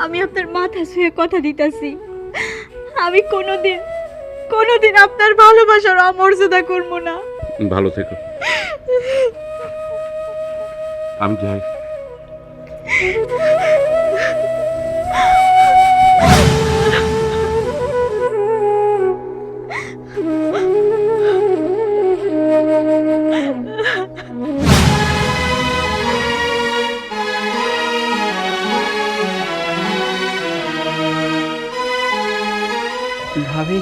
আমি আপনার মাথা ছুঁয়ে কথা দিতেছি, আমি কোনোদিন আপনার ভালোবাসার অমর্যাদা করব না। ভালো থেকো, আমি যাই। ভাবি,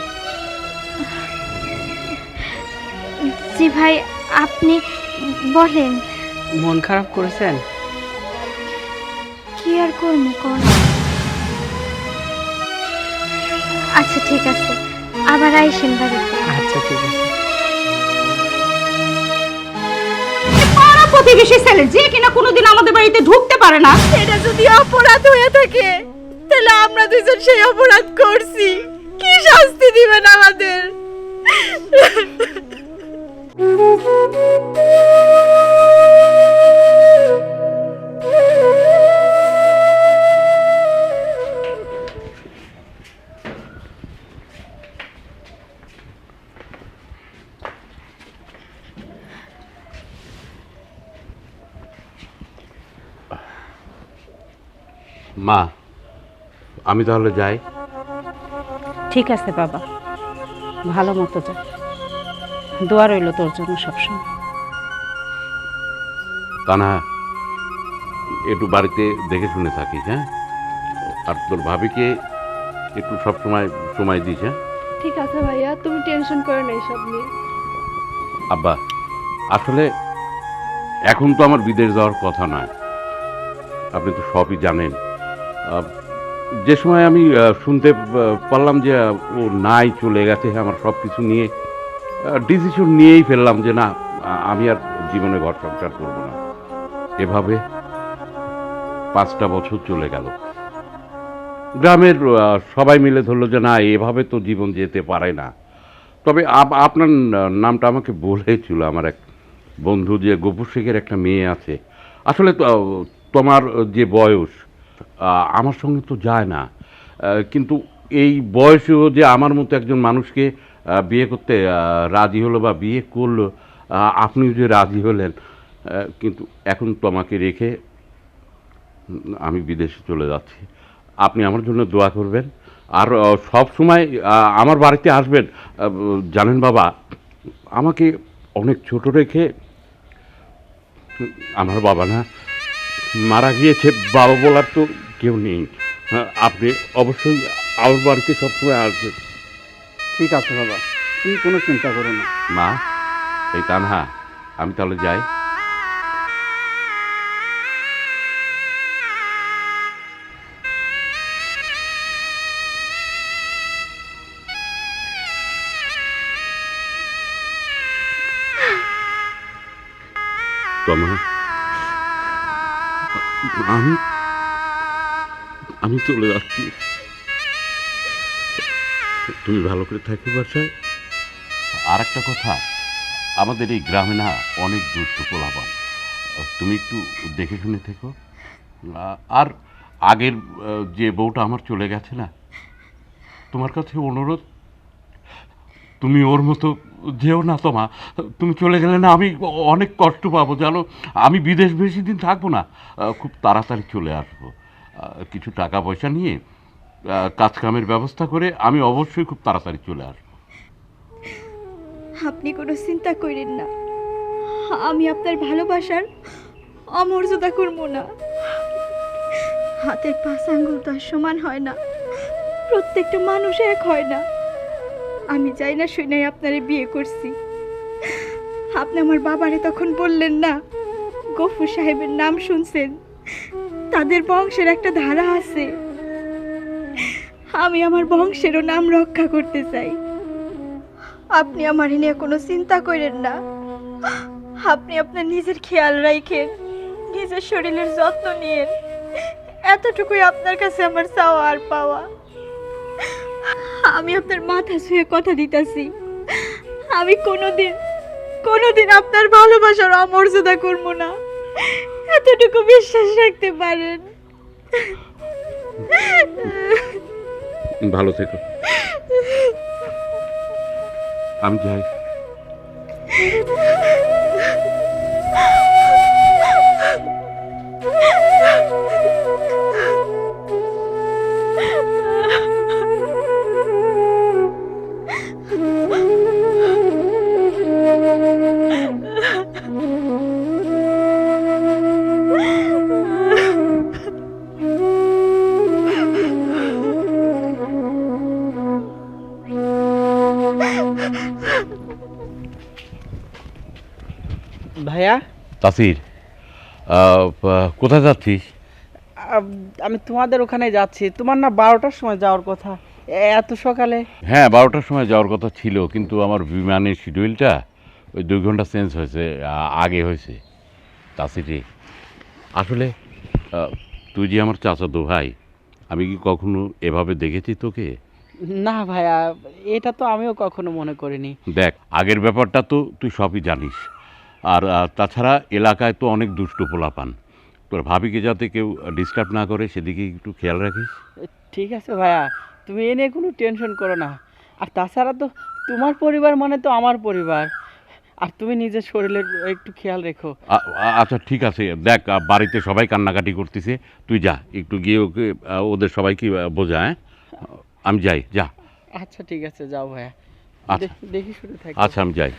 জি ভাই, আপনি বলেন। মন খারাপ করেছেন? কি আর করবো কোন? আচ্ছা ঠিক আছে, আবার আইসেন বাড়িতে। আচ্ছা ঠিক আছে। পাড়া প্রতিবেশী ছেলে যে কিনা কোনোদিন আমাদের বাড়িতে ঢুকতে পারে না, এটা যদি অপরাধ হয়ে থাকে তাহলে আমরা দুজন সেই অপরাধ করছি, কি শাস্তি দিবেন আমাদের? মা, আমি তাহলে যাই। ঠিক আছে বাবা, ভালো মতো যা। দোয়া রইল তোর জন্য সবসময়। তা না, একটু বাড়িতে দেখে শুনে থাকিস, হ্যাঁ? আর তোর ভাবিকে একটু সবসময় সময় দিস, হ্যাঁ? ঠিক আছে ভাইয়া, তুমি টেনশন করো না এইসব নিয়ে। আব্বা, আসলে এখন তো আমার বিদেশ যাওয়ার কথা নয়, আপনি তো সবই জানেন। যে সময় আমি শুনতে পারলাম যে ও নাই, চলে গেছে, আমার সব কিছু নিয়ে ডিসিশন নিয়েই ফেললাম যে না, আমি আর জীবনে ঘর সংসার করবো না। এভাবে 5টা বছর চলে গেল। গ্রামের সবাই মিলে ধরলো যে না, এভাবে তো জীবন যেতে পারে না। তবে আপনার নামটা আমাকে বলেছিল আমার এক বন্ধু, যে গফুর শেখের একটা মেয়ে আছে। আসলে তোমার যে বয়স আমার সঙ্গে তো যায় না, কিন্তু এই বয়সেও যে আমার মতো একজন মানুষকে বিয়ে করতে রাজি হলো বা বিয়ে করলো, আপনিও যে রাজি হলেন, কিন্তু এখন তোমাকে রেখে আমি বিদেশে চলে যাচ্ছি। আপনি আমার জন্য দোয়া করবেন, আর সব সময় আমার বাড়িতে আসবেন। জানেন বাবা, আমাকে অনেক ছোট রেখে আমার বাবা না মারা গিয়েছে, বাবা বলার তো কেউ নেই। আপনি অবশ্যই আমার বাড়িতে সবসময় আসবেন। ঠিক আছে বাবা, তুমি কোনো চিন্তা করো না। মা, এই তানহা, আমি তাহলে যাই। তমা, আমি চলে যাচ্ছি। তুমি ভালো করে থাকো বাসায়। আর একটা কথা, আমাদের এই গ্রামে না অনেক দুষ্ট পোলাপান, তুমি একটু দেখে শুনে থেকো। আর আগের যে বউটা আমার চলে গেছে না, তোমার কাছে অনুরোধ, তুমি ওর মতো যেও না তোমা। তুমি চলে গেলে না আমি অনেক কষ্ট পাবো, জানো। আমি বিদেশ বেশি দিন থাকবো না, খুব তাড়াতাড়ি চলে আসবো। কিছু টাকা পয়সা নিয়ে কাজ কামের ব্যবস্থা করে আমি অবশ্যই খুব তাড়াতাড়ি চলে আসবো। আপনি কোনো চিন্তা করেন না, আমি আপনার ভালোবাসার অমর্যাদা করব না। হাতের 5 আঙ্গুল তো আর সমান হয় না, প্রত্যেকটা মানুষ এক হয় না। আমি যাই না শুনে আপনারে বিয়ে করছি। আপনি আমার বাবারে তখন বললেন না, গফুর সাহেবের নাম শুনছেন, তাদের বংশের একটা ধারা আছে, আমি আমার বংশেরও নাম রক্ষা করতে চাই। আপনি আমার নিয়ে কোনো চিন্তা করেন না, আপনি আপনার নিজের খেয়াল রাখেন, নিজের শরীরের যত্ন নিয়েন, এতটুকুই আপনার কাছে আমার চাওয়া আর পাওয়া। আমি আপনার মাথা ছুঁয়ে কথা দিতেছি, আমি কোনোদিন আপনার ভালোবাসার অমর্যাদা করব না, এতটুকু বিশ্বাস রাখতে পারেন। ভালো থেকো। আমি যাই। ভাইয়া, তাসির, কোথায় যাচ্ছিস? আমি তোমাদের ওখানে যাচ্ছি। তোমার না 12টার সময় যাওয়ার কথা, এত সকালে? হ্যাঁ, 12টার সময় যাওয়ার কথা ছিল, কিন্তু আমার বিমানের শিডিউলটা ওই 2 ঘন্টা চেঞ্জ হয়েছে, আগে হয়েছে। তাসির রে, আসলে তুই যে আমার চাচাতো ভাই, আমি কি কখনো এভাবে দেখেছি তোকে? না ভাইয়া, এটা তো আমিও কখনো মনে করিনি। দেখ, আগের ব্যাপারটা তো তুই সবই জানিস। আর তাছাড়া এলাকায় তো অনেক দুষ্টু পোলাপান। তোর ভাবিকে যাতে কেউ ডিস্টার্ব না করে সেদিকে একটু খেয়াল রাখিস। ঠিক আছে ভাইয়া, তুমি এ নিয়ে কোনো টেনশন করো না। আর তাছাড়া তো তোমার পরিবার মানে তো আমার পরিবার, আর তুমি নিজের শরীরের একটু খেয়াল রেখো। আচ্ছা ঠিক আছে, দেখ বাড়িতে সবাই কান্নাকাটি করতেছে, তুই যা একটু গিয়ে ওকে ওদের সবাইকে বোঝা। হ্যাঁ, আমি যাই, যা। আচ্ছা ঠিক আছে, যাও ভাইয়া। আচ্ছা দেখি শুরু থাকি। আচ্ছা, আমি যাই।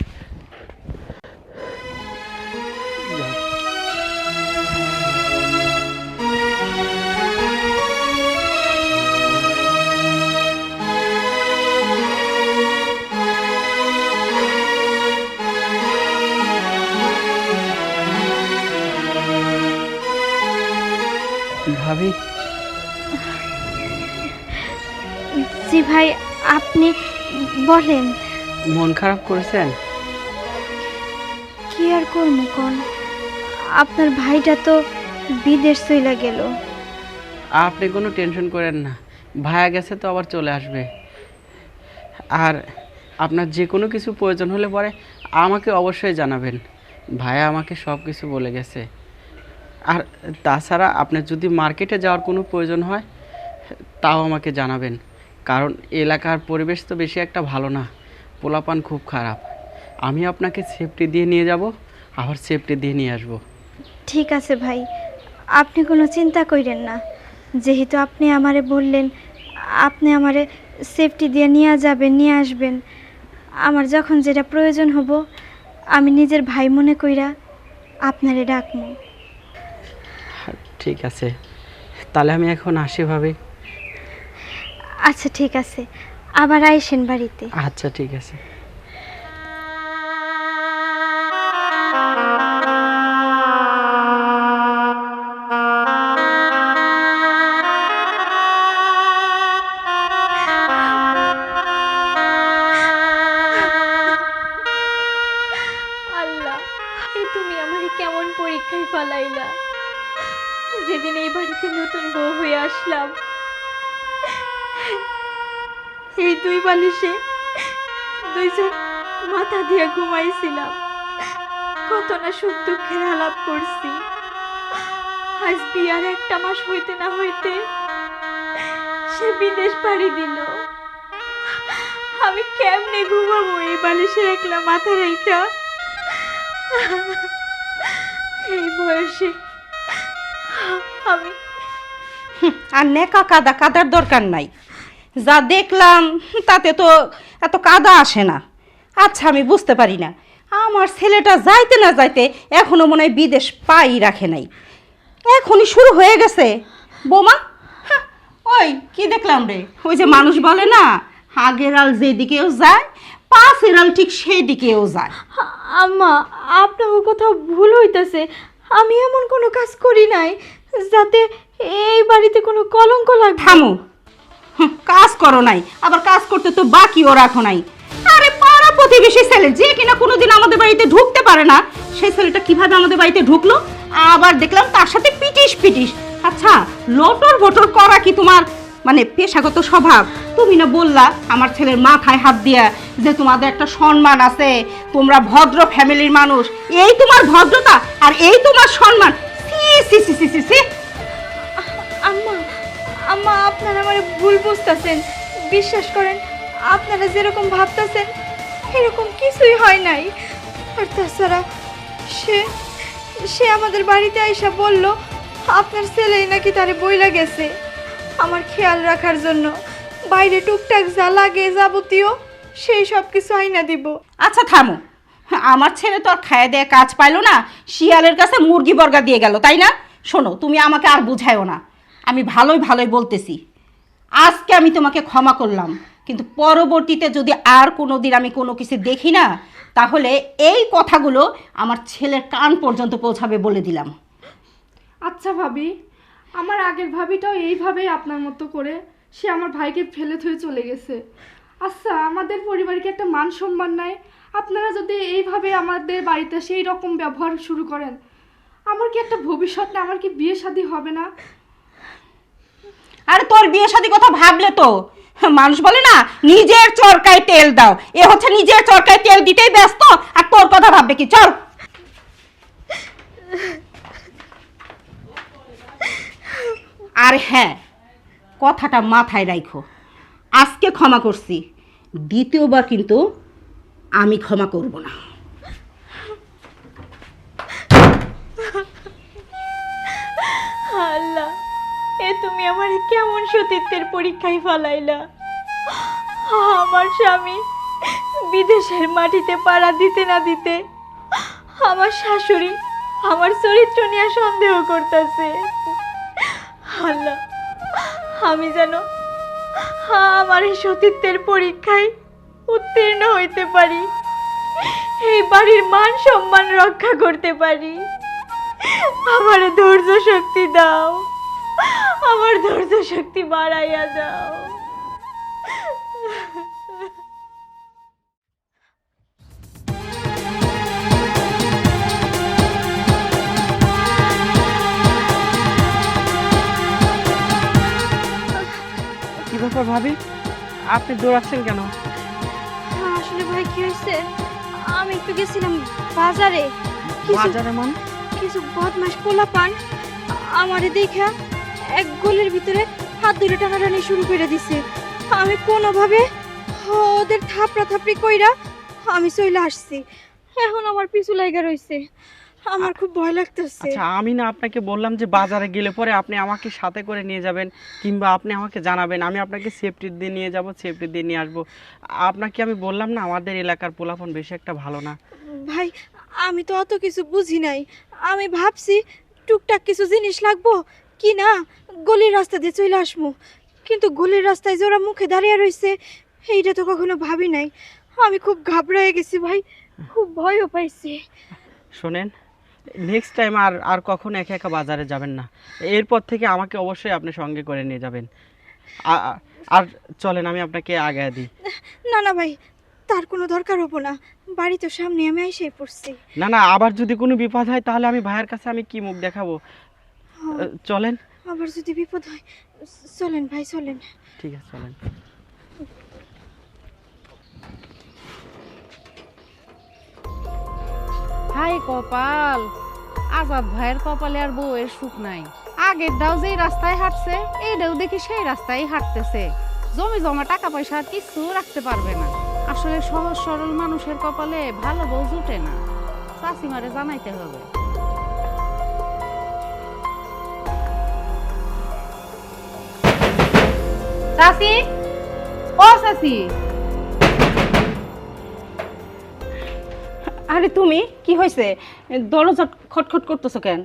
যাও। ভাবি, জি ভাই, আপনি বলেন। মন খারাপ করেছেন? কি আর করবো কোন, আপনার ভাইটা তো বিদেশ চইলা গেল। আপনি কোনো টেনশন করেন না, ভাইয়া গেছে তো আবার চলে আসবে। আর আপনার যে কোনো কিছু প্রয়োজন হলে পরে আমাকে অবশ্যই জানাবেন, ভাইয়া আমাকে সব কিছু বলে গেছে। আর তাছাড়া আপনার যদি মার্কেটে যাওয়ার কোনো প্রয়োজন হয় তাও আমাকে জানাবেন, কারণ এলাকার পরিবেশ তো বেশি একটা ভালো না, পোলাপান খুব খারাপ। আমি আপনাকে সেফটি দিয়ে নিয়ে যাব, আবার সেফটি দিয়ে নিয়ে আসবো। ঠিক আছে ভাই, আপনি কোনো চিন্তা করেন না। যেহেতু আপনি আমারে বললেন আপনি আমারে সেফটি দিয়ে নিয়ে যাবেন, নিয়ে আসবেন, আমার যখন যেটা প্রয়োজন হব আমি নিজের ভাই মনে কইরা আপনারে ডাকবো। ঠিক আছে, তাহলে আমি এখন আসি ভাবি। আচ্ছা ঠিক আছে, আবার আইসেন বাড়িতে। আচ্ছা ঠিক আছে। আল্লাহ, তুমি আমারে কেমন পরীক্ষায় ফেলাইলা। যেদিন এই বাড়িতে নতুন বউ হয়ে আসলাম, এই 2 বালিশে 2 মাথা দিয়ে ঘুমাইছিলাম, কত না সুখ দুঃখের আলাপ করছি। আজ বিয়ার 1 মাস হইতে না হইতে সে বিদেশ পাড়ি দিল। আমি কেমনে ঘুমাবো এই বালিশে একলা মাথা রেখা? এই বয়সে আমি আর নেকা কাদা কাদার দরকার নাই, যা দেখলাম তাতে তো এত কাদা আসে না। আচ্ছা, আমি বুঝতে পারি না, আমার ছেলেটা যাইতে না যাইতে এখনো মনে হয় বিদেশ পাই রাখে নাই, এখনই শুরু হয়ে গেছে। বোমা, ওই কি দেখলাম রে? ওই যে মানুষ বলে না, আগের আল যেদিকেও যায় পাশের আল ঠিক সেই দিকেও যায়। আম্মা, আপনার কোথাও ভুল হইতেছে। আমি এমন কোনো কাজ করি নাই যাতে এই বাড়িতে কোনো কলঙ্ক লাগে। থামো, কাজ করো নাই, আবার কাজ করতে তো বাকিও রাখো নাই। আরে পাড়া প্রতিবেশী ছেলে যে কিনা কোনোদিন আমাদের বাড়িতে ঢুকতে পারে না, সেই ছেলেটা কিভাবে আমাদের বাড়িতে ঢুকলো? আবার দেখলাম তার সাথে পিটিস পিটিস। আচ্ছা, লটর বটর করা কি তোমার মানে পেশাগত স্বভাব? তুমি না বললা আমার ছেলের মাথায় হাত দিয়া যে তোমাদের একটা সম্মান আছে, তোমরা ভদ্র ফ্যামিলির মানুষ, এই তোমার ভদ্রতা আর এই তোমার সম্মান। সি সি সি সি সি সি। আম্মা, আম্মা, আপনারা আমারে ভুল বুঝতেছেন। বিশ্বাস করেন, আপনারা যেরকম ভাবতেছেন এরকম কিছুই হয় নাই। আর তাছাড়া সে সে আমাদের বাড়িতে আইসা বলল আপনার ছেলেই নাকি তারে বইলা গেছে আমার খেয়াল রাখার জন্য, বাইরে টুকটাক যা লাগে যাবতীয় সেই সব কিছু আইনা দিব। আচ্ছা থামো, আমার ছেলে তো আর খায় দেয়া কাজ পাইলো না, শিয়ালের কাছে মুরগি বর্গা দিয়ে গেল, তাই না? শোনো, তুমি আমাকে আর বুঝাইও না, আমি ভালোই ভালোই বলতেছি। আজকে আমি তোমাকে ক্ষমা করলাম, কিন্তু পরবর্তীতে যদি আর কোনো দিন আমি কোনো কিছু দেখি না, তাহলে এই কথাগুলো আমার ছেলের কান পর্যন্ত পৌঁছাবে বলে দিলাম। আচ্ছা ভাবি, আমার আগের ভাবিটাও এইভাবেই আপনার মতো করে সে আমার ভাইকে ফেলে থুয়ে চলে গেছে। আচ্ছা, আমাদের পরিবারকে একটা মান সম্মান নাই, আপনারা যদি এইভাবে আমাদের বাড়িতে সেই রকম ব্যবহার শুরু করেন, আমার কি একটা ভবিষ্যৎ না, আমার কি বিয়ে শাদী হবে না? আর তোর বিয়ে শাদী কথা ভাবলে তো মানুষ বলে না, নিজের চরকায় তেল দাও, এ হচ্ছে নিজের চরকায় তেল দিতেই ব্যস্ত, আর তোর কথা ভাববে কি? চল। আর হ্যাঁ, কথাটা মাথায় রাখো, আজকে ক্ষমা করছি, দ্বিতীয়বার কিন্তু আমি ক্ষমা করব না। আল্লাহ, এ তুমি আমার কেমন সতীত্বের পরীক্ষায় ফলাইলা। আমার স্বামী বিদেশের মাটিতে পাড়া দিতে না দিতে আমার শাশুড়ি আমার চরিত্র নিয়ে সন্দেহ করতেছে। আল্লাহ, আমি যেন আমার এই সতীত্বের পরীক্ষায় উত্তীর্ণ হইতে পারি, এই বাড়ির মান সম্মান রক্ষা করতে পারি। আমার ধৈর্য শক্তি দাও, আমার ধৈর্য শক্তি বাড়াইয়া দাও। কি ব্যাপার ভাবি, আপনি দৌড়াচ্ছেন কেন? আসলে ভাই কি হয়েছে, আমি একটু গেছিলাম বাজারে, বাজারে মানে? কিছু বদমাস পোলা পান আমারে দেখা এক গোলের ভিতরে হাত ধরে টানাটানি শুরু করে দিছে। আমি কোনোভাবে ওদের থাপড়া থাপড়ি কইরা আমি চলে আসছি, এখন আমার পিছু লাগা রইছে, আমার খুব ভয় লাগতেছে। আচ্ছা, আমি না আপনাকে বললাম যে বাজারে গেলে পরে আপনি আমাকে সাথে করে নিয়ে যাবেন, কিংবা আপনি আমাকে জানাবেন, আমি আপনাকে সেফটি দিয়ে নিয়ে যাব, সেফটি দিয়ে নিয়ে আসবো। আপনাকে আমি বললাম না আমাদের এলাকার পোলাপন বেশি একটা ভালো না। ভাই, আমি তো অত কিছু বুঝি নাই, আমি ভাবছি টুকটাক কিছু জিনিস লাগবো কি না গলির রাস্তা দিয়ে চলে আসবো, কিন্তু গলির রাস্তায় যে ওরা মুখে দাঁড়িয়ে রয়েছে এইটা তো কখনো ভাবি নাই। আমি খুব ঘাবড়ায় গেছি ভাই, খুব ভয়ও পাইছি। শোনেন, নেক্সট টাইম আর আর কখনো একা একা বাজারে যাবেন না, এরপর থেকে আমাকে অবশ্যই আপনি সঙ্গে করে নিয়ে যাবেন। আর চলেন, আমি আপনাকে আগায় দিই। না না ভাই, তার কোনো দরকার হবো না, বাড়ি তো সামনে, আমি এসে পড়ছি। না না, আবার যদি কোনো বিপদ হয় তাহলে আমি ভাইয়ের কাছে আমি কি মুখ দেখাবো? চলেন। আবার যদি বিপদ হয়, চলেন ভাই চলেন। ঠিক আছে, চলেন। হাই কপাল, আজাদ ভাইয়ের কপালে আর বউয়ের সুখ নাই। আগের দাও যেই রাস্তায় হাঁটছে, এইটাও দেখি সেই রাস্তায় হাঁটতেছে। জমি জমা টাকা পয়সা আর কিছু রাখতে পারবে না। আসলে সহজ সরল মানুষের কপালে ভালো বউ জুটে না। চাচিমারে জানাইতে হবে। চাচি, ও চাচি। আরে তুমি, কি হয়েছে? দরজা খটখট করতেছো কেন?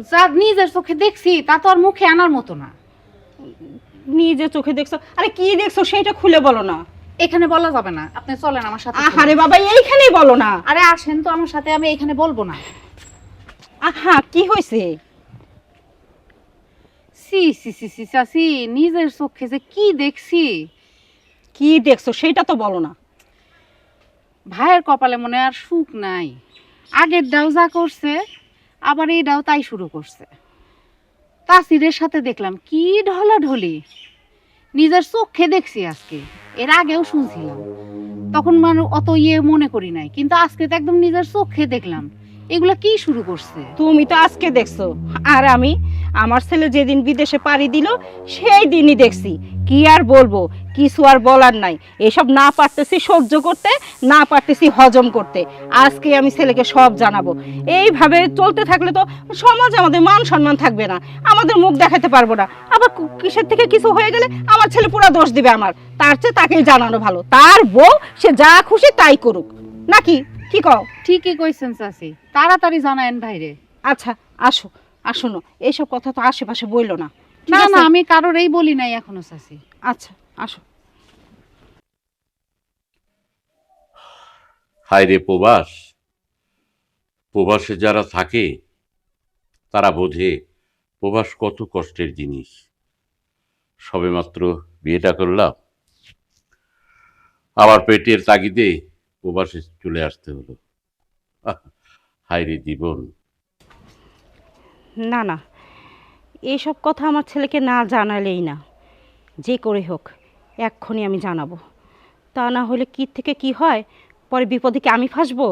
যা নিজের চোখে দেখছি তা তো আর মুখে আনার মতো না। নিজে চোখে দেখছো? আরে কি দেখছো সেটা খুলে বলো না। এখানে বলা যাবে না, আপনি চলেন আমার সাথে। আরে বাবা, এইখানেই বলো না। আরে আসেন তো আমার সাথে, আমি এখানে বলবো না। আহা, কি হয়েছে? সি সি সি সি চাচি, নিজের চোখে যে কি দেখছি। কি দেখছো সেটা তো বলো না। ভাইয়ের কপালে মনে আর সুখ নাই। আগের ডাও যা করছে, আবার এই ডাও তাই শুরু করছে। তাসিরের সাথে দেখলাম কি ঢলাঢলি, নিজের চোখে দেখছি আজকে। এর আগেও শুনছিলাম, তখন মানে অত মনে করি নাই, কিন্তু আজকে তো একদম নিজের চোখে দেখলাম। এগুলা কি শুরু করছে? তুমি তো আজকে দেখছো, আর আমি আমার ছেলে যেদিন বিদেশে পাড়ি দিল সেই দিনই দেখছি কি আর বলবো, কিছু আর বলার নাই। এসব না পারতেছি সহ্য করতে, না পারতেছি হজম করতে। আজকে আমি ছেলেকে সব জানাবো। এইভাবে চলতে থাকলে তো সমাজে আমাদের মান সম্মান থাকবে না, আমাদের মুখ দেখাতে পারবো না। আবার কিসের থেকে কিছু হয়ে গেলে আমার ছেলে পুরো দোষ দিবে আমার। তার চেয়ে তাকেই জানানো ভালো। তার বউ সে যা খুশি তাই করুক, নাকি কি কও? ঠিকই কইছেন চাচি, তাড়াতাড়ি জানায়েন ভাইরে। আচ্ছা আসো, আসুন। এইসব কথা তো আশেপাশে বইলো না, ঠিক না আছে? না, আমি কারোর এই বলি নাই এখনো চাচি। আচ্ছা আসো। হায় রে প্রবাস, প্রবাসে যারা থাকে তারা বোঝে প্রবাস কত কষ্টের জিনিস। সবেমাত্র বিয়েটা করলাম, আবার পেটের তাগিদে প্রবাসে চলে আসতে হলো। হায় রে জীবন। না না, এইসব কথা আমার ছেলেকে না জানালেই না। যে করে হোক এক্ষুনি আমি জানাবো, তা না হলে কি থেকে কি হয়, পরে বিপদে কি আমি ফাঁসবো?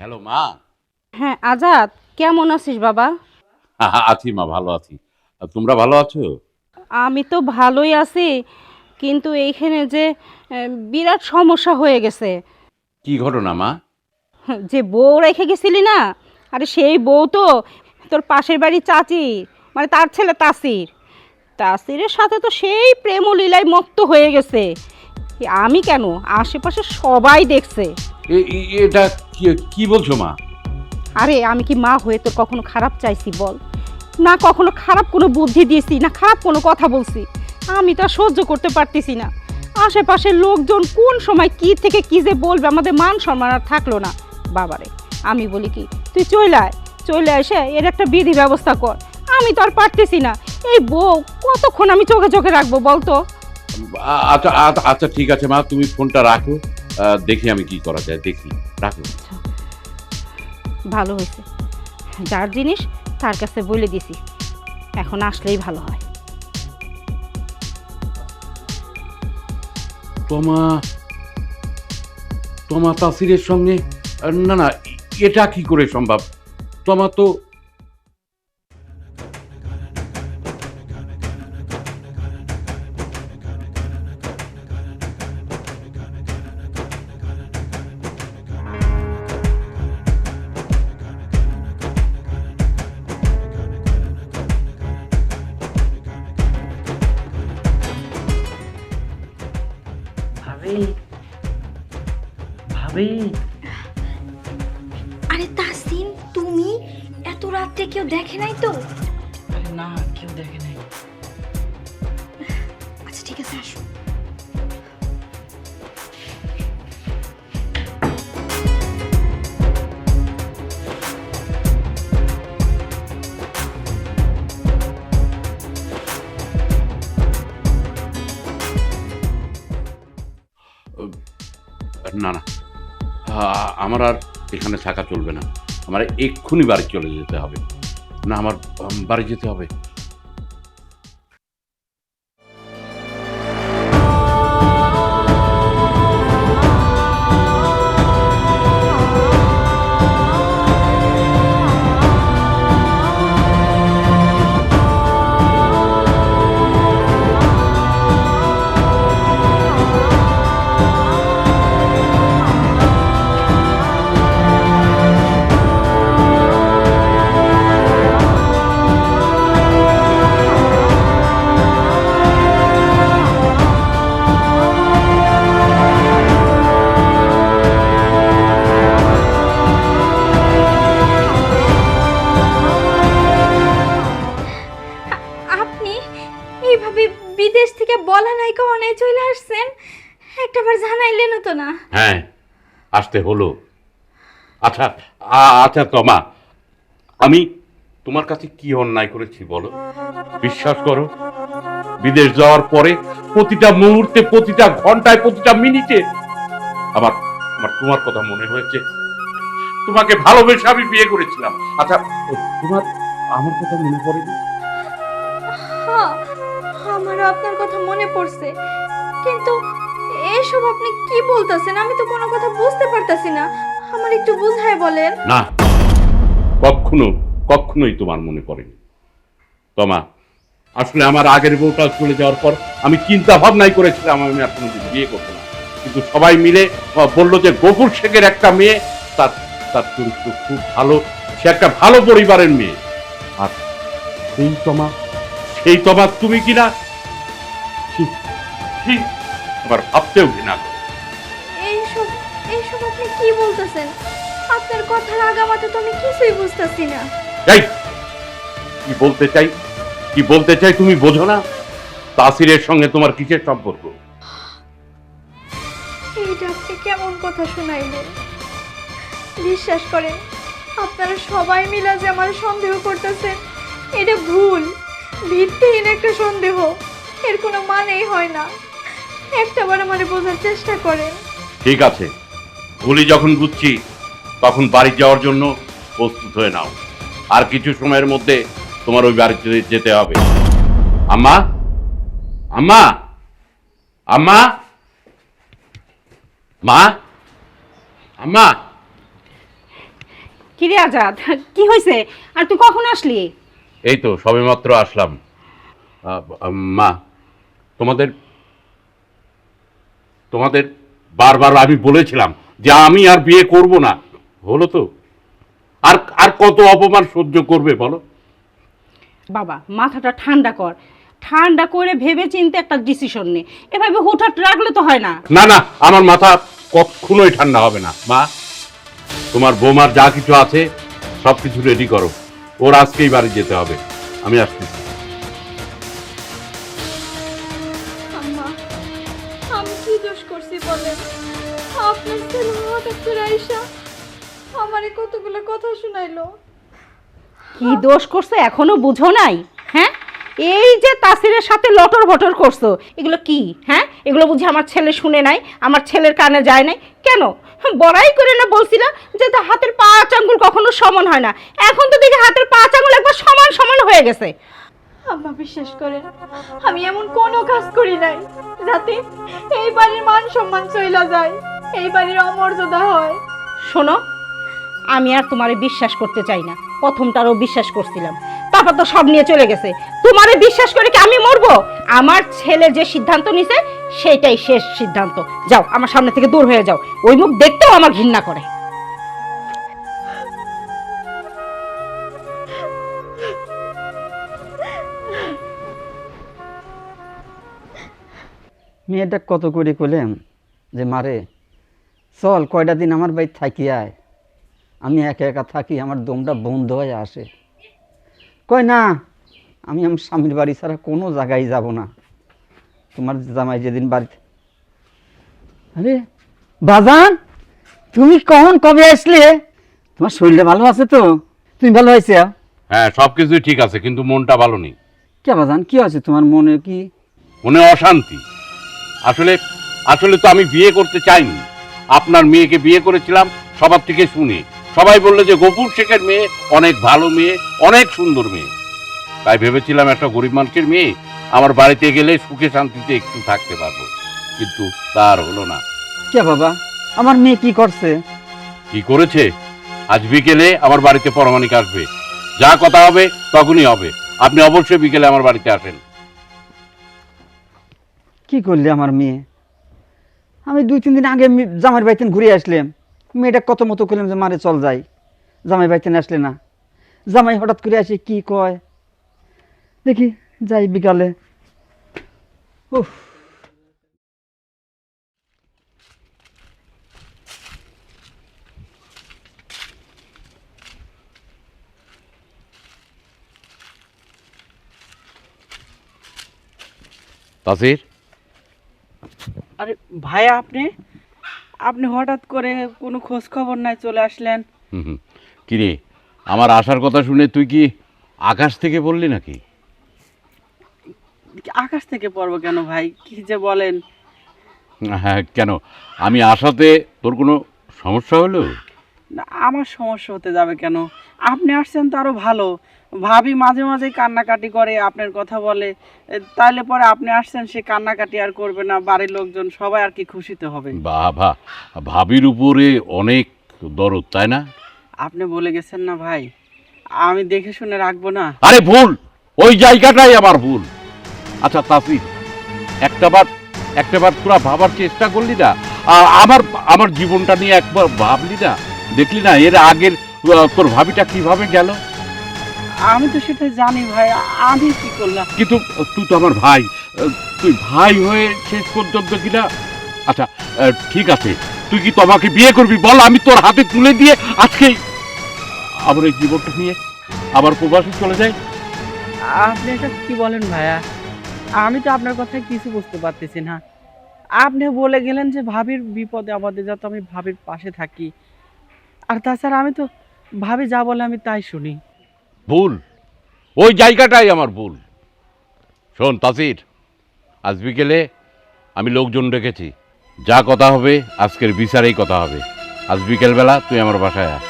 হ্যালো মা। হ্যাঁ আজাদ, কেমন আছিস বাবা? আছি মা, ভালো আছি। আর তোমরা ভালো আছো? আমি তো ভালোই আছি, কিন্তু এইখানে যে বিরাট সমস্যা হয়ে গেছে। কি ঘটনা মা? যে বউ রেখে গেছিলি না, আরে সেই বউ তো তোর পাশের বাড়ি চাচি, মানে তার ছেলে তাসির। তাসিরের সাথে তো সেই প্রেম ও লীলায় মত্ত হয়ে গেছে। আমি কেন, আশেপাশে সবাই দেখছে। এটা কি বলছো মা? আরে আমি কি মা হয়ে তোর কখনো খারাপ চাইছি বল? না কখনো খারাপ কোনো বুদ্ধি দিয়েছি, না খারাপ কোনো কথা বলছি। আমি তো আর সহ্য করতে পারতেছি না। আশেপাশের লোকজন কোন সময় কি থেকে কি যে বলবে, আমাদের মান সম্মান আর থাকলো না। বাবারে, আমি বলি কি, তুই চলে এসে এর একটা বিধি ব্যবস্থা কর। আমি তো আর পারতেছি না। এই বউ কতক্ষণ আমি চোখে চোখে রাখবো বলতো? আচ্ছা আচ্ছা ঠিক আছে মা, তুমি ফোনটা রাখো, দেখি আমি কি করা যায়, দেখি। রাখো। ভালো হয়েছে, যার জিনিস তার কাছে বলে দিছি, এখন আসলেই ভালো হয়। তোমা তাসিরের সঙ্গে? না না, এটা কি করে সম্ভব? তোমা তো ভাবি, ভাবি। আরে তাসিন, তুমি এত রাত্রে কেউ দেখে নাই তো? আরে না, কেউ দেখে নাই। আচ্ছা ঠিক আছে, আসো। না না, আমার আর এখানে থাকা চলবে না। আমার এক্ষুনি বাড়ি চলে যেতে হবে। না, আমার বাড়ি যেতে হবে। আপনি এইভাবে বিদেশ থেকে বলা নাই কখনো চলে আসছেন, একটাবার জানাইলেনও তো না। হ্যাঁ, আসতে হলো। আচ্ছা আচ্ছা তোমা, আমি তোমার কাছে কি অন্যায় করেছি বলো? বিশ্বাস করো, বিদেশ যাওয়ার পরে প্রতিটা মুহূর্তে, প্রতিটা ঘন্টায়, প্রতিটা মিনিটে আমার আমার তোমার কথা মনে হয়েছে। তোমাকে ভালোবেসে আমি বিয়ে করেছিলাম। আচ্ছা, তোমার আমার কথা মনে পড়েনি? হ্যাঁ, আমারও আপনার কথা মনে পড়ছে, কিন্তু এসব আপনি কি বলতেছেন? আমি তো কোনো কথা বুঝতে পারতাছি না, আমার একটু বুঝায় বলেন। না, কখনোই তোমার মনে পড়েনি। তোমা, আসলে আমার আগের বউটা চলে যাওয়ার পর আমি চিন্তা ভাবনাই করেছিলাম আমি আর কোনোদিন বিয়ে করবো না, কিন্তু সবাই মিলে বললো যে গফুর শেখের একটা মেয়ে, তার তার চরিত্র খুব ভালো, সে একটা ভালো পরিবারের মেয়ে। আর সেই তোমা তুমি কিনা আবার ভাবতেও ঘৃণা করো। এইসব এইসব আপনি কি বলতেছেন? আপনার কথার আগামাতে তো আমি কিছুই বুঝতাছি না। এই, কি বলতে চাই তুমি বোঝো না? তাসিরের সঙ্গে তোমার কিসের সম্পর্ক? এইটা আপনি কেমন কথা শুনাইলেন? বিশ্বাস করেন, আপনারা সবাই মিলে যে আমার সন্দেহ করতেছেন, এটা ভুল, ভিত্তিহীন একটা সন্দেহ। এর কোনো মানেই হয় না। একটাবার আমার বোঝার চেষ্টা করেন। ঠিক আছে, ভুলই যখন বুঝছি তখন বাড়ি যাওয়ার জন্য প্রস্তুত হয়ে নাও। আর কিছু সময়ের মধ্যে তোমার ওই বাড়িতে যেতে হবে। আম্মা, আম্মা, আম্মা, মা, আম্মা। কি রে আজাদ, কি হয়েছে? আর তুই কখন আসলি? এই তো সবেমাত্র আসলাম। মা, তোমাদের তোমাদের বারবার আমি বলেছিলাম যে আমি আর বিয়ে করব না, হলো তো? আর আর কত অপমান সহ্য করবে বলো? বাবা, মাথাটা ঠান্ডা কর, ঠান্ডা করে ভেবে চিন্তে একটা ডিসিশন নে। এভাবে হুটহাট রাখলে তো হয় না। না না, আমার মাথা কখনোই ঠান্ডা হবে না। মা, তোমার বৌমার যা কিছু আছে সব কিছু রেডি করো, ওর আজকেই বাড়ি যেতে হবে। আমি আসতেছি। আম্মা, আমি কি দোষ করছি বলেন? আপনার ছেলে হঠাৎ করে আইসা আমারে কতগুলো কথা শুনাইলো। কি দোষ করছে এখনো বুঝো নাই? হ্যাঁ, এই যে তাসিরের সাথে লটর ভটর করছো, এগুলো কি? হ্যাঁ, এগুলো বুঝি আমার ছেলে শুনে নাই, আমার ছেলের কানে যায় নাই? কেন বড়াই করে না বলছিলা যে তা হাতের পাঁচ আঙ্গুল কখনো সমান হয় না? এখন তো দেখি হাতের পাঁচ আঙ্গুল একবার সমান সমান হয়ে গেছে। আম্মা, বিশ্বাস করেন, আমি এমন কোনো কাজ করি নাই যাতে এই বাড়ির মান সম্মান চইলা যায়, এই বাড়ির অমর্যাদা হয়। শোনো, আমি আর তোমারে বিশ্বাস করতে চাই না। প্রথমটারও বিশ্বাস করছিলাম, তারপর তো সব নিয়ে চলে গেছে। তোমারে বিশ্বাস করে কি আমি মরবো? আমার ছেলে যে সিদ্ধান্ত নিছে সেটাই শেষ সিদ্ধান্ত। যাও, আমার সামনে থেকে দূর হয়ে যাও। ওই মুখ দেখতেও আমার ঘৃণা করে। মেয়েটা কত করে কইলাম যে মারে চল কয়টা দিন আমার বাড়ি থাকি আয়, আমি একা একা থাকি, আমার দমটা বন্ধ হয়ে আসে। কয় না, আমি আমার স্বামীর বাড়ি ছাড়া কোনো জায়গায় যাব না। তোমার জামাই যেদিন বাড়িতে, আরে বাজান, তুমি কখন কবে আসলে? তোমার শরীরটা ভালো আছে তো? তুমি ভালো হয়েছে? হ্যাঁ, সবকিছুই ঠিক আছে, কিন্তু মনটা ভালো নেই। কে বাজান, কি আছে তোমার মনে? কি মনে? অশান্তি। আসলে আসলে তো আমি বিয়ে করতে চাইনি, আপনার মেয়েকে বিয়ে করেছিলাম সবার থেকে শুনে। সবাই বললো যে গফুর শেখের মেয়ে অনেক ভালো মেয়ে, অনেক সুন্দর মেয়ে। তাই ভেবেছিলাম একটা গরিব মানুষের মেয়ে আমার বাড়িতে গেলে সুখে শান্তিতে একটু থাকতে পারবো, কিন্তু তার হলো না। কে বাবা, আমার মেয়ে কি করছে? কি করেছে? আজ বিকেলে আমার বাড়িতে পরমাণিক আসবে, যা কথা হবে তখনই হবে। আপনি অবশ্যই বিকেলে আমার বাড়িতে আসেন। কি করলে আমার মেয়ে? আমি 2-3 দিন আগে জামাইয়ের বাড়িতে ঘুরে আসলাম, মেয়েটা কত মতো করলাম যে মারে চল যাই, জামাই বাড়িতে আসলে না। জামাই হঠাৎ করে আসে কি কয়, দেখি যাই বিকালে। উফ, তাসির, আরে ভাইয়া, আপনি আপনি হঠাৎ করে কোনো খোঁজ খবর নাই চলে আসলেন? কিরে, আমার আসার কথা শুনে তুই কি আকাশ থেকে বললি নাকি? আকাশ থেকে পড়বো কেন ভাই, কি যে বলেন? হ্যাঁ, কেন? আমি আসাতে তোর কোনো সমস্যা হলো? না, আমার সমস্যা হতে যাবে কেন? আপনি আসছেন তো আরো ভালো। ভাবি মাঝে মাঝে কান্নাকাটি করে, আপনার কথা বলে। তাইলে পরে আপনি আসছেন, সে কান্নাকাটি আর করবে না, বাড়ির লোকজন সবাই আর কি খুশিতে হবে। বাবা, ভাবির উপরে অনেক দরদ, তাই না? আপনি বলে গেছেন না ভাই, আমি দেখে শুনে রাখবো না? আরে ভুল, ওই জায়গাটাই আমার ভুল। আচ্ছা তাসির, একটাবার তোরা ভাবার চেষ্টা করলি না? আমার জীবনটা নিয়ে একবার ভাবলি না? দেখলি না এর আগের তোর ভাবিটা কিভাবে গেল? আমি তো সেটা জানি ভাই, আমি কি করলাম? কিন্তু তুই তো আমার ভাই, তুই ভাই হয়ে শেষ পর্যন্ত কিনা। আচ্ছা ঠিক আছে, তুই কি তোমাকে বিয়ে করবি বল, আমি তোর হাতে তুলে দিয়ে আজকেই আমার এই জীবনটা নিয়ে আবার প্রবাসে চলে যাই। আপনি এসব কি বলেন ভাইয়া? আমি তো আপনার কথায় কিছু বুঝতে পারতেছি না। আপনি বলে গেলেন যে ভাবির বিপদে আপদে যাতে আমি ভাবির পাশে থাকি, আর তাছাড়া আমি তো ভাবি যা বলে আমি তাই শুনি। ভুল, ওই জায়গাটাই আমার ভুল। শোন তাসির, আজ বিকেলে আমি লোকজন রেখেছি, যা কথা হবে আজকের বিচারেই কথা হবে। আজ বিকেলবেলা তুই আমার বাসায় আয়।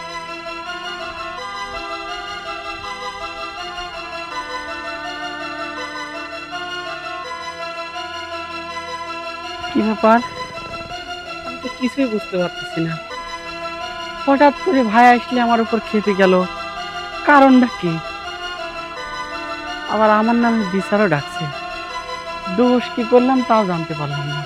কি ব্যাপার? আমি তো কিছুই বুঝতে পারতেছি না। হঠাৎ করে ভাই আসলে আমার উপর খেপে গেল, কারণটা কি? আবার আমার নামে বিচারও ডাকছে। দোষ কি করলাম তাও জানতে পারলাম না।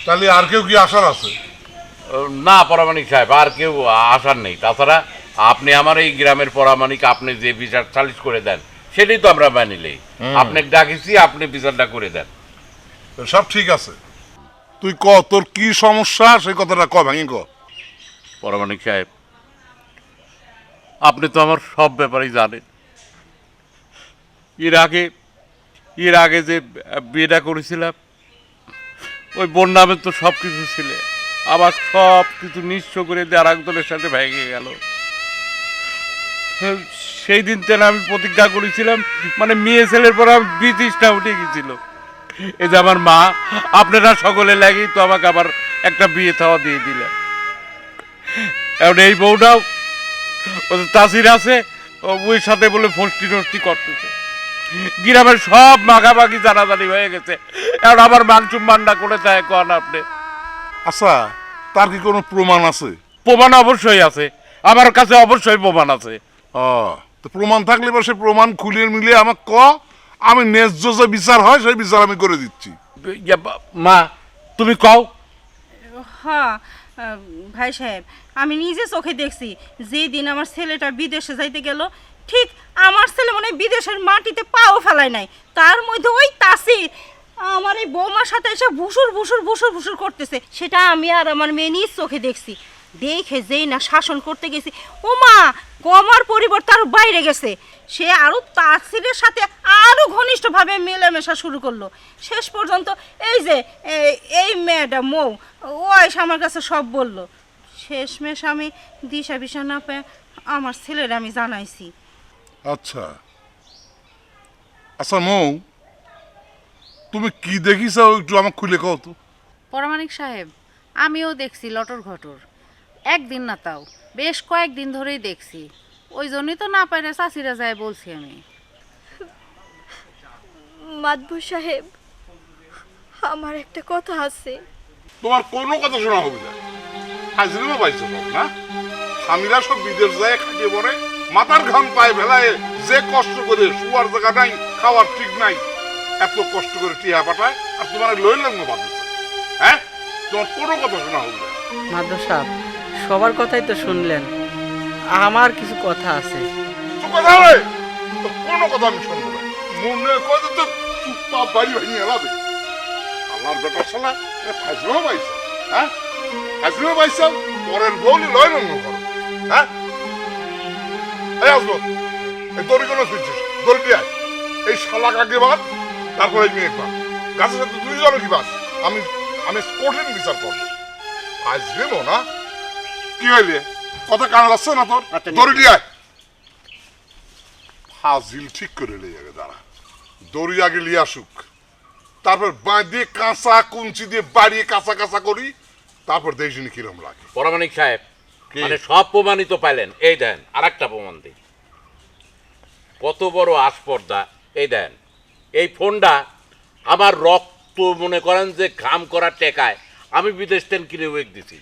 তাহলে আর কেউ কি আসার আছে? না পরামানিক সাহেব, আর কেউ আসার নেই। তাছাড়া আপনি আমার এই গ্রামের পরামানিক, আপনি যে বিচার সালিশ করে দেন সেটাই তো আমরা মানিলেই। আপনাকে ডাকিছি, আপনি বিচারটা করে দেন। সব ঠিক আছে, তুই ক তোর কি সমস্যা সেই কথাটা ক, ভাঙি ক। পরামানিক সাহেব, আপনি তো আমার সব ব্যাপারেই জানেন। এর আগে যে বিয়েটা করেছিলাম, ওই বোন নামে তো সব কিছু ছিল, আবার সব কিছু নিঃস্ব করে দিয়ে আর একজনের সাথে ভেঙে গেল। সেই দিন থেকে আমি প্রতিজ্ঞা করেছিলাম, মানে মেয়ে ছেলের পর আমি ব্রিটিশটা উঠে গেছিল। এই যে আমার মা, আপনারা সকলে লাগেই তো আমাকে আবার একটা বিয়ে থাওয়া দিয়ে দিলেন। এখন এই বউটাও ওদের তাসির আছে, ওই সাথে বলে ফষ্টি নষ্টি করতেছে। গ্রামের সব মাখামাখি জানাজানি হয়ে গেছে। এখন আবার মানসুম্মানটা করে দেয় কন আপনি। আচ্ছা, তার কি কোনো প্রমাণ আছে? প্রমাণ অবশ্যই আছে, আমার কাছে অবশ্যই প্রমাণ আছে। তো প্রমাণ থাকলে এবার সে প্রমাণ খুলিয়ে মিলিয়ে আমাকে ক, আমি ন্যায্য যে বিচার হয় সেই বিচার আমি করে দিচ্ছি। মা তুমি কও। হ্যাঁ ভাই সাহেব, আমি নিজে চোখে দেখছি যেদিন আমার ছেলেটা বিদেশে যাইতে গেল, ঠিক আমার ছেলে মনে হয় বিদেশের মাটিতে পাও ফেলায় নাই, তার মধ্যে ওই তাসির আমার এই বৌমার সাথে এসে ভুসুর ভুসুর ভুসুর ভুসুর করতেছে। সেটা আমি আর আমার মেয়ে নিজ চোখে দেখছি। দেখে যেই না শাসন করতে গেছি, ও মা কমার পরিবর্তে আরো বাইরে গেছে। সে আরো তাসিরের সাথে আরো ঘনিষ্ঠভাবে মেলামেশা শুরু করলো। শেষ পর্যন্ত এই যে এই মেয়েটা মৌ, ও এসে আমার কাছে সব বলল। শেষমেশ আমি দিশা বিশা না পেয়ে আমার ছেলের আমি জানাইছি। আচ্ছা আচ্ছা মৌ, তুমি কি দেখিস একটু আমাকে খুলে কও তো। পরামানিক সাহেব, আমিও দেখছি লটর ঘটর, একদিন না তাও বেশ কয়েকদিন ধরেই দেখছি। ওই জন্যই তো না পাই না চাষিরা যায় বলছি আমি। মাদবু সাহেব, আমার একটা কথা আছে। তোমার কোনো কথা শোনা হবে না। হাজিরা পাইছো সব না, স্বামীরা সব বিদেশ যায় খাটিয়ে পড়ে, মাথার ঘাম পায়ে ফেলায়, যে কষ্ট করে শুয়ার জায়গা নাই, খাওয়ার ঠিক নাই, এত কষ্ট করে টিয়া পাঠায়, আর তোমার লই লাগবে বাঁধছে। হ্যাঁ, তোমার কোনো কথা শোনা হবে না। মাধব সাহেব, সবার কথাই তো শুনলেন, আমার কিছু কথা আছে। তো কথা হবে, তো কোনো কথা আমি শুনবো না। মনে কথা তো চুপা বাড়ি ভাঙিয়ে এলাবে। আল্লাহর বেটার শালা ফাইজলামও পাইছে। হ্যাঁ, ফাইজলামও পাইছে, পরের বউলি লয় রঙ করো। হ্যাঁ, এই আসবো, এই দড়ি কোনো ফিরছিস, দড়ি দিয়ে আয়। এই শালা কাকে বাদ, তারপরে এই মেয়ে বাদ, গাছের সাথে দুইজনে কি বাদ, আমি কঠিন বিচার করবো। ফাইজলামও না, কি হইলে কথা কানা যাচ্ছে না তোর? দড়ি দিয়ে আয়। ফাজিল ঠিক করে লিয়ে যাবে দাঁড়া, দড়ি আগে লিয়ে আসুক, তারপর বাঁধে কাঁচা কুঞ্চি দিয়ে বাড়িয়ে কাঁচা কাঁচা করি, তারপর দেখি কিরম লাগে। পরামানিক সাহেব, কি? মানে সব প্রমাণিত পাইলেন, এই দেন আর একটা প্রমাণ দিই। কত বড় আস্পর্ধা, এই দেন এই ফোনটা আমার রক্ত মনে করেন যে ঘাম করা টেকায় আমি বিদেশ থেকে কিনে ওয়েক দিছি।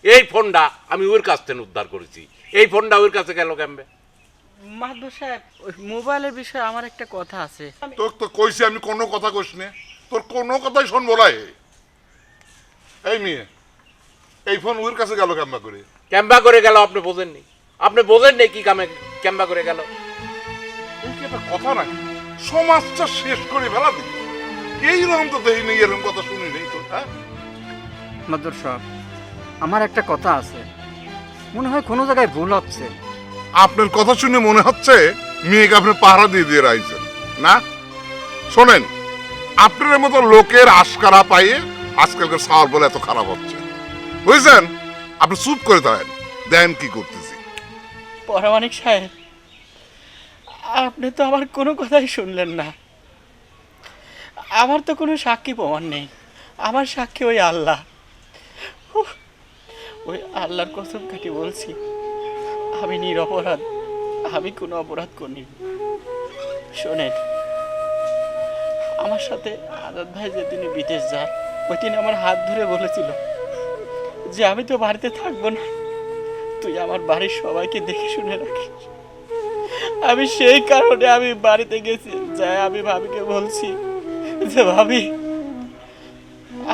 এই ফোনটা আমি ওর কাছ থেকে উদ্ধার করেছি, এই ফোনটা ওর কাছে গেল কেমবে? মাধব সাহেব, ওই মোবাইলের বিষয়ে আমার একটা কথা আছে। তোর তো কইছি আমি কোনো কথা কইস নে, তোর কোনো কথাই শুনবো না। এই মেয়ে, এই ফোন ওর কাছে গেল কেমবা করে? ক্যাম্বা করে গেল আপনি বোঝেননি? আপনি বোঝেননি কি কামে ক্যাম্বা করে গেল? এই কি একটা কথা নাকি? সমাজটা শেষ করে ফেলা দিই, এইরকম তো দেখি নেই, এরকম কথা শুনি নেই তো। হ্যাঁ, মাদুর সাহেব, আমার একটা কথা আছে, মনে হয় কোনো জায়গায় ভুল হচ্ছে। আপনার কথা শুনে মনে হচ্ছে মেয়েকে আপনি পাহারা দিয়ে দিয়ে রাখছেন না। শোনেন, আপনার মতো লোকের আশকারা পাইয়ে আজকালকার সাওয়ার বলে এত খারাপ হচ্ছে, বুঝছেন? আপনি চুপ করে থাকেন, দেন কি করতেছি। পরামানিক সাহেব, আপনি তো আমার কোনো কথাই শুনলেন না। আমার তো কোনো সাক্ষী প্রমাণ নেই, আমার সাক্ষী ওই আল্লাহ। উফ, ওই আল্লাহর কসম কাটি বলছি, আমি নিরপরাধ, আমি কোনো অপরাধ করিনি। শোনেন, আমার সাথে আজাদ ভাই যেদিন বিদেশ যান, ওই দিন আমার হাত ধরে বলেছিল যে আমি তো বাড়িতে থাকবো না, তুই আমার বাড়ির সবাইকে দেখে শুনে রাখিস। আমি সেই কারণে আমি বাড়িতে গেছি, যাই আমি ভাবিকে বলছি যে ভাবি,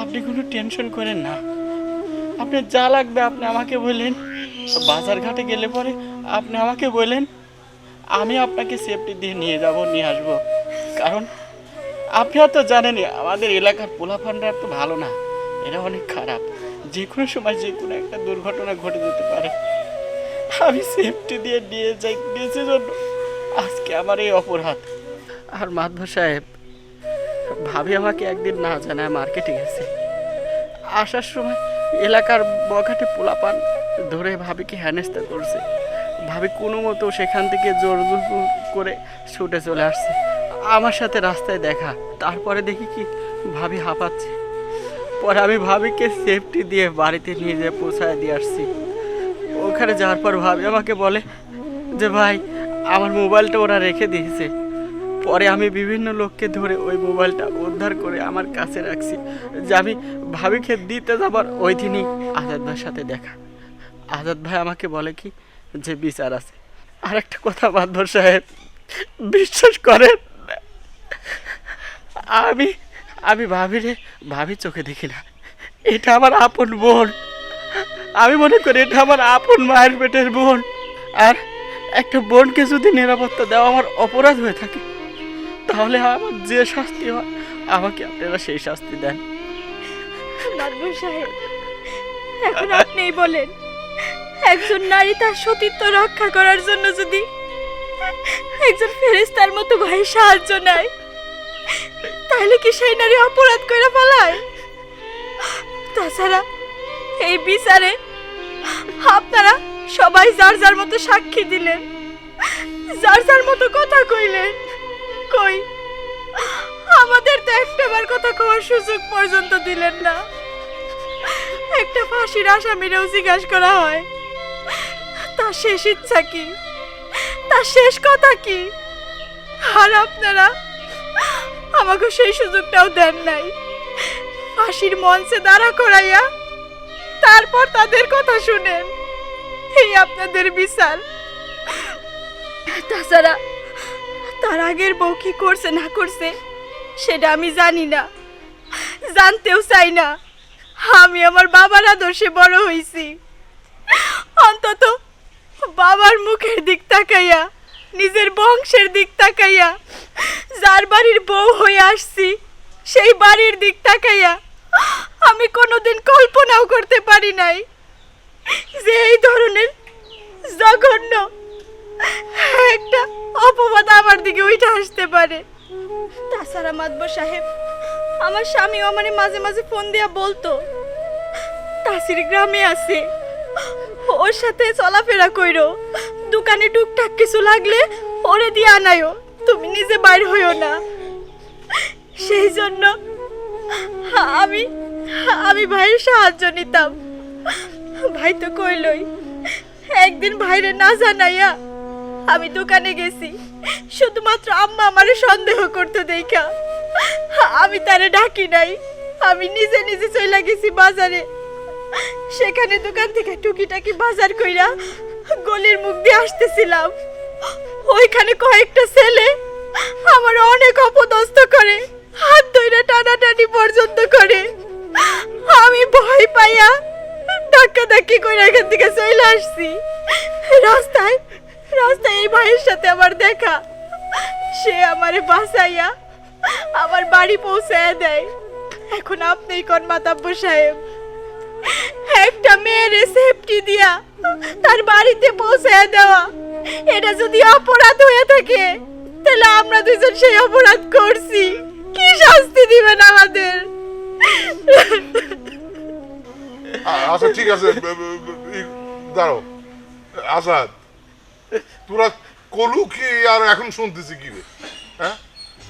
আপনি কোনো টেনশন করেন না, আপনি যা লাগবে আপনি আমাকে বললেন, বাজার ঘাটে গেলে পরে আপনি আমাকে বললেন, আমি আপনাকে সেফটি দিয়ে নিয়ে যাব, নিয়ে আসবো। কারণ আপনিও তো জানেনই আমাদের এলাকার পোলাফানরা তো ভালো না, এরা অনেক খারাপ, যে কোনো সময় যে কোনো একটা দুর্ঘটনা ঘটে যেতে পারে। আমি সেফটি দিয়ে নিয়ে যাই গেছে জন্য আজকে আমার এই অপরাধ। আর মাধব সাহেব, ভাবি আমাকে একদিন না জানায় মার্কেটে গেছে, আসার সময় এলাকার বখাটে পোলাপান ধরে ভাবিকে হেনস্থা করছে। ভাবি কোনো মতো সেখান থেকে জোর জোর করে ছুটে চলে আসছে, আমার সাথে রাস্তায় দেখা। তারপরে দেখি কি ভাবি হাঁপাচ্ছে, পরে আমি ভাবিকে সেফটি দিয়ে বাড়িতে নিয়ে যেয়ে পৌঁছায় দিয়ে আসছি। ওখানে যাওয়ার পর ভাবি আমাকে বলে যে ভাই, আমার মোবাইলটা ওরা রেখে দিয়েছে। পরে আমি বিভিন্ন লোককে ধরে ওই মোবাইলটা উদ্ধার করে আমার কাছে রাখছি, যে আমি ভাবিকে দিতে যাবার ওই দিনই আজাদ ভাইয়ের সাথে দেখা। আজাদ ভাই আমাকে বলে কি যে বিচার আছে। আর একটা কথা মাধব সাহেব, বিশ্বাস করেন, আমি ভাবি চোখে দেখি না, এটা আমার আপন বোন। আমি মনে করি এটা আমার আপন মায়ের পেটের বোন। আর একটা বোনকে যদি নিরাপত্তা দেওয়া আমার অপরাধ হয়ে থাকে, তাহলে আমার যে শাস্তি হয় আমাকে আপনারা সেই শাস্তি দেন। মাদবর সাহেব, এখন আপনিই বলেন, একজন নারী তার সতীত্ব রক্ষা করার জন্য যদি একজন ফেরেশতার মতো ভাই সাহায্য নেয়, তাহলে কি সেই নারী অপরাধ করে ফেলায়? তাছাড়া এই বিচারে আপনারা সবাই যার যার মতো সাক্ষী দিলেন, যার যার মতো কথা কইলেন। কই, আমাদের তো একটাবার কথা কওয়ার সুযোগ পর্যন্ত দিলেন না। একটা ফাঁসির আসামিরেও জিজ্ঞাসা করা হয়, তার শেষ ইচ্ছা কি, তার শেষ কথা কি, আর আপনারা আমাকে সেই সুযোগটাও দেন নাই। ফাঁসির মঞ্চে দাঁড়া করাইয়া তারপর তাদের কথা শুনেন, এই আপনাদের বিচার। তাছাড়া তার আগের বউ কি করছে না করছে সেটা আমি জানি না, জানতেও চাই না। আমি আমার বাবার আদর্শে বড় হইছি, অন্তত বাবার মুখের দিক তাকাইয়া, নিজের বংশের দিক তাকাইয়া, যার বাড়ির বউ হয়ে আসছি সেই বাড়ির দিক তাকাইয়া আমি কোনোদিন কল্পনাও করতে পারি নাই যে এই ধরনের জঘন্য একটা অপবাদ আমার দিকে উঠে আসতে পারে। তাছাড়া মাদবর সাহেব, আমার স্বামীও আমারে মাঝে মাঝে ফোন দিয়া বলতো তাসির গ্রামে আছে, ওর সাথে চলাফেরা কইরো, দোকানে টুকটাক কিছু লাগলে ওরে দিয়ে আনায়ও, তুমি নিজে বাইর হইও না। সেই জন্য আমি আমি ভাইয়ের সাহায্য নিতাম। ভাই তো কইলই, একদিন ভাইরে না জানাইয়া আমি দোকানে গেছি, শুধুমাত্র আম্মা আমারে সন্দেহ করতে দেখা আমি তারে ডাকি নাই। আমি নিজে নিজে চইলা গেছি বাজারে। সেখানে দোকান থেকে টুকিটাকি বাজার কইরা গলির মুখ দিয়ে আসতেছিলাম। ওইখানে কয়েকটা ছেলে আমার অনেক অপদস্থ করে, হাত ধইরা টানাটানি পর্যন্ত করে। আমি ভয় পাইয়া ধাক্কাধাক্কি কইরা এখান থেকে চলে আসছি। রাস্তায় রাস্তায় এই ভাইয়ের সাথে আমার দেখা। সে আমারে বাঁচাইয়া আমার বাড়ি পৌঁছায় দেয়। এখন আপনিই কোন মাতাব্বর সাহেব, একটা মেয়েরে সেফটি দিয়া তার বাড়িতে পৌঁছায় দেওয়া, এটা যদি অপরাধ হয়ে থাকে তাহলে আমরা দুজন সেই অপরাধ করছি। কি শাস্তি দিবেন আমাদের? আচ্ছা ঠিক আছে, দাঁড়াও আজাদ, তোরা কলু কি আর এখন শুনতেছি কি রে? হ্যাঁ,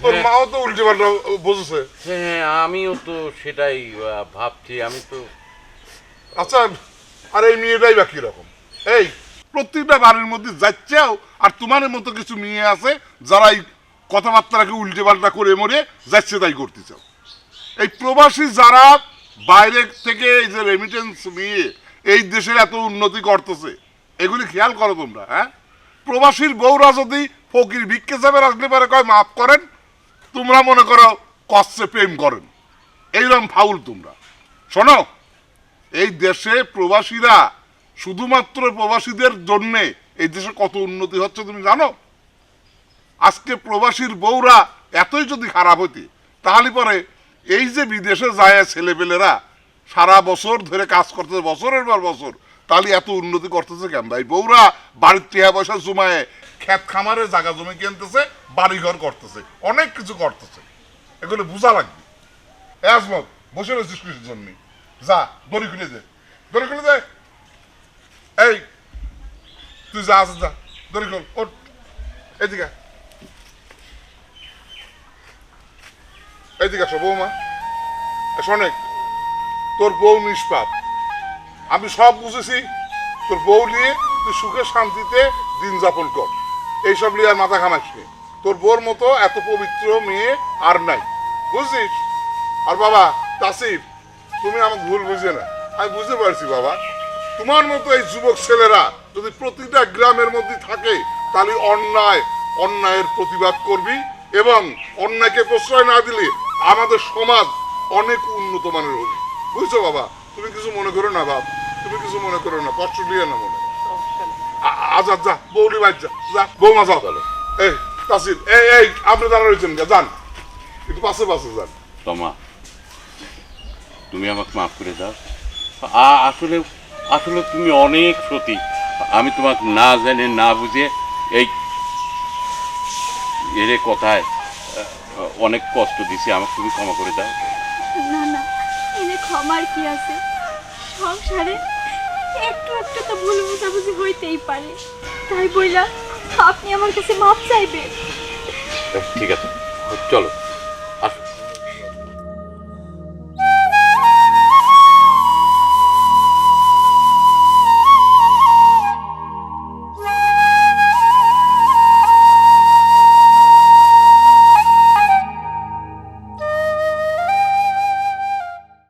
তোর মাও তো উল্টে পাল্টা বুঝেছে। হ্যাঁ, আমিও তো সেটাই ভাবছি। আমি তো আচ্ছা, আর এই মেয়েটাই বা কিরকম? এই প্রত্যেকটা বাড়ির মধ্যে যাচ্ছেও, আর তোমার মতো কিছু মেয়ে আছে যারা এই কথাবার্তাকে উল্টে পাল্টা করে মরে যাচ্ছে তাই করতে চাও। এই প্রবাসী যারা বাইরে থেকে এই যে রেমিটেন্স নিয়ে এই দেশের এত উন্নতি করতেছে, এগুলি খেয়াল করো তোমরা। হ্যাঁ, প্রবাসীর বউরা যদি ফকির ভিক্ষে যাবে আসলে পারে কয় মাফ করেন, তোমরা মনে করো কষ্টে প্রেম করেন। এইরকম ফাউল তোমরা। শোনো, এই দেশে প্রবাসীরা শুধুমাত্র প্রবাসীদের জন্যে এই দেশে কত উন্নতি হচ্ছে তুমি জানো? আজকে প্রবাসীর বউরা এতই যদি খারাপ হইতে, তাহলে পরে এই যে বিদেশে যায় ছেলেপেলেরা সারা বছর ধরে কাজ করতেছে, বছরের পর বছর, তাহলে এত উন্নতি করতেছে কেন? ভাই বউরা বাড়ির টিয়া পয়সা জমায় ক্ষেত খামারে জায়গা জমি কিনতেছে, বাড়িঘর করতেছে, অনেক কিছু করতেছে। এগুলো বোঝা লাগবে। আজমত বসে রয়েছিস কিছুর জন্য, যা দড়ি খুলে দে, দড়ি খুলে দে। এই তুই যা, যা দড়ি খোল, ওঠ এদিকে, এদিকে আসো বৌমা। শোনে, তোর বউ নিষ্পাপ, আমি সব বুঝেছি। তোর বউ নিয়ে তুই সুখে শান্তিতে দিন যাপন কর, এইসব নিয়ে আর মাথা ঘামাস নি। তোর বউর মতো এত পবিত্র মেয়ে আর নাই, বুঝছিস? আর বাবা তাসিফ, তুমি আমাকে ভুল বুঝে না, আমি বুঝতে পারছি বাবা। তোমার মতো এই যুবক ছেলেরা যদি প্রতিটা গ্রামের মধ্যে থাকে, তাহলে অন্যায়ের প্রতিবাদ করবি, এবং অন্যায়কে প্রশ্রয় না দিলে আমাদের সমাজ অনেক উন্নত মানের হবে। বুঝছো বাবা? তুমি কিছু মনে করো না বাপ, তুমি কিছু মনে করো না, কষ্ট নিয়ে না মনে। আজাদ যা, বৌলি বাইর যা, যা বৌমা যাও। তাহলে এই তাসির, এই আপনি দাঁড়া রয়েছেন, যান একটু পাশে পাশে যান। তোমা, তুমি আমাকে মাফ করে দাও। আসলে আসলে তুমি অনেক সতী। আমি তোমাকে না জেনে না বুঝে এই এর কথায় অনেক কষ্ট দিছি, আমাকে তুমি ক্ষমা করে দাও। না না, এনে ক্ষমার কি আছে? সংসারে একটু একটু তো ভুল বুঝাবুঝি হইতেই পারে, তাই বইলা আপনি আমার কাছে মাপ চাইবেন? ঠিক আছে, চলো আসো।